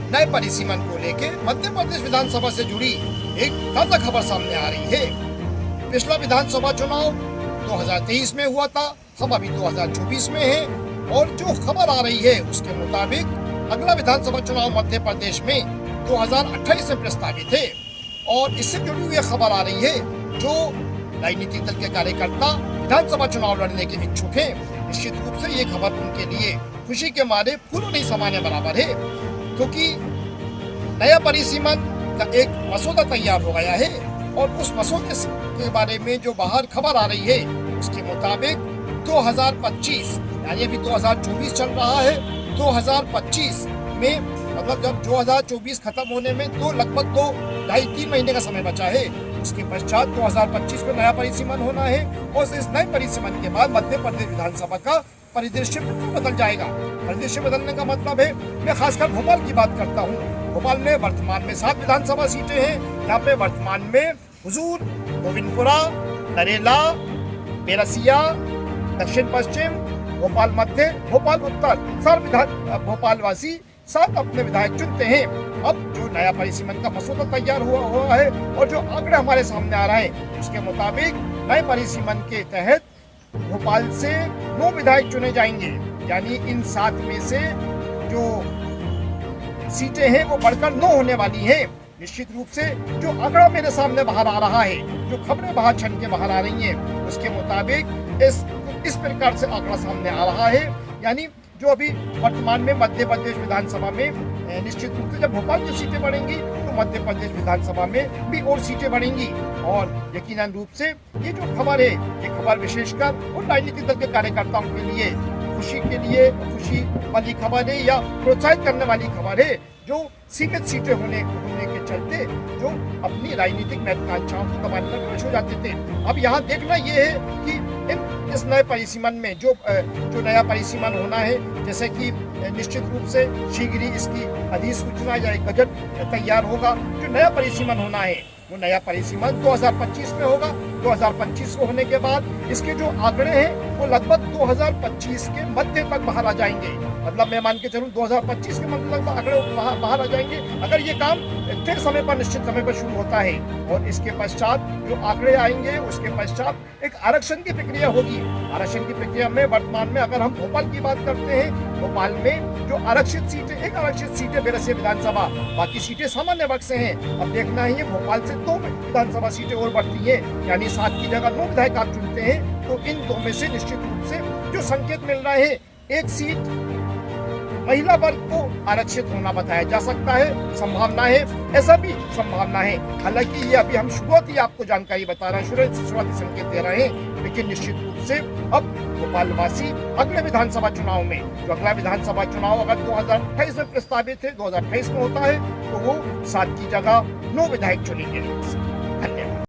नए परिसीमन को लेके मध्य प्रदेश विधानसभा से जुड़ी एक ताजा खबर सामने आ रही है। पिछला विधानसभा चुनाव 2023 में हुआ था, हम अभी 2024 में हैं और जो खबर आ रही है उसके मुताबिक अगला विधानसभा चुनाव मध्य प्रदेश में 2028 में प्रस्तावित है। और इससे जुड़ी हुई खबर आ रही है, जो राजनीतिक दल के कार्यकर्ता विधानसभा चुनाव लड़ने के इच्छुक हैं, निश्चित रूप से ये खबर उनके लिए खुशी के मारे फूलों नहीं समाने बराबर है, क्योंकि नया परिसीमन का एक मसौदा तैयार हो गया है। और उस मसौदे के बारे में जो बाहर खबर आ रही है उसके मुताबिक 2025 यानी अभी 2024 चल रहा है, 2025 में मतलब जब 2024 खत्म होने में तो लगभग 2-2.5-3 महीने का समय बचा है। उसके पश्चात 2025 में नया परिसीमन होना है और इस नए परिसीमन के बाद मध्य प्रदेश विधानसभा का परिदृश्य बिल्कुल बदल जाएगा। परिदृश्य बदलने का मतलब है, मैं खासकर भोपाल की बात करता हूँ। भोपाल में वर्तमान में 7 विधानसभा सीटें हैं। यहाँ पे वर्तमान में हुजूर, गोविंदपुरा, नरेला, बेरसिया, दक्षिण पश्चिम, भोपाल मध्य, भोपाल उत्तर, सब भोपाल वासी 7 अपने विधायक चुनते हैं। अब जो नया परिसीमन का मसौदा तैयार हुआ है और जो आंकड़े हमारे सामने आ रहे हैं उसके मुताबिक नए परिसीमन के तहत भोपाल से 9 विधायक चुने जाएंगे। यानी इन 7 में से जो सीटें हैं वो बढ़कर 9 होने वाली हैं। निश्चित रूप से जो आंकड़ा मेरे सामने बाहर आ रहा है, जो खबरें बाहर छन के बाहर आ रही हैं, उसके मुताबिक इस प्रकार से आंकड़ा सामने आ रहा है। यानी जो अभी वर्तमान में मध्य प्रदेश विधानसभा में निश्चित रूप से जब भोपाल की सीटें बढ़ेंगी तो मध्य प्रदेश विधानसभा में भी और सीटें बढ़ेंगी। और यकीनन रूप से ये जो खबर है, ये खबर विशेषकर उन राजनीतिक दल के कार्यकर्ताओं के लिए खुशी वाली खबर है या प्रोत्साहित करने वाली खबर है, जो सीमित सीटें होने के चलते जो अपनी राजनीतिक महत्वाकांक्षाओं को दबाने में विवश हो जाते थे। अब यहाँ देखना ये है कि इस नए परिसीमन में जो नया परिसीमन होना है, जैसे कि निश्चित रूप से शीघ्र ही इसकी अधिसूचना या एक गजट तैयार होगा। जो नया परिसीमन होना है वो नया परिसीमन 2025 में होगा। 2025 को होने के बाद इसके जो आंकड़े हैं वो लगभग 2025 के मध्य तक बाहर आ जाएंगे। मतलब मैं मान के चलूँ 2025 के मध्य तक आंकड़े बाहर आ जाएंगे, अगर ये काम तय समय पर निश्चित समय पर शुरू होता है। और इसके पश्चात जो आंकड़े आएंगे उसके पश्चात एक आरक्षण की प्रक्रिया होगी। आरक्षण की प्रक्रिया में वर्तमान में अगर हम भोपाल की बात करते हैं, भोपाल में जो आरक्षित सीटें, एक आरक्षित सीटें बेरसिया विधानसभा, बाकी सीटें सामान्य वर्ग से हैं। अब देखना है ये भोपाल से 2 विधानसभा सीटें और बढ़ती हैं, यानी 7 की जगह 9 विधायक आप चुनते हैं। तो इन 2 में से निश्चित रूप से जो संकेत मिल रहे हैं, एक सीट महिला वर्ग को आरक्षित होना बताया जा सकता है, संभावना है, ऐसा भी संभावना है। हालांकि ये अभी हम शुरुआती आपको जानकारी बता रहे हैं, शुरुआती संकेत दे रहे हैं, लेकिन निश्चित रूप से अब भोपाल वासी अगले विधानसभा चुनाव में, जो अगला विधानसभा चुनाव अगर 2028 में प्रस्तावित है, 2028 में होता है, तो वो 7 की जगह 9 विधायक चुनेंगे।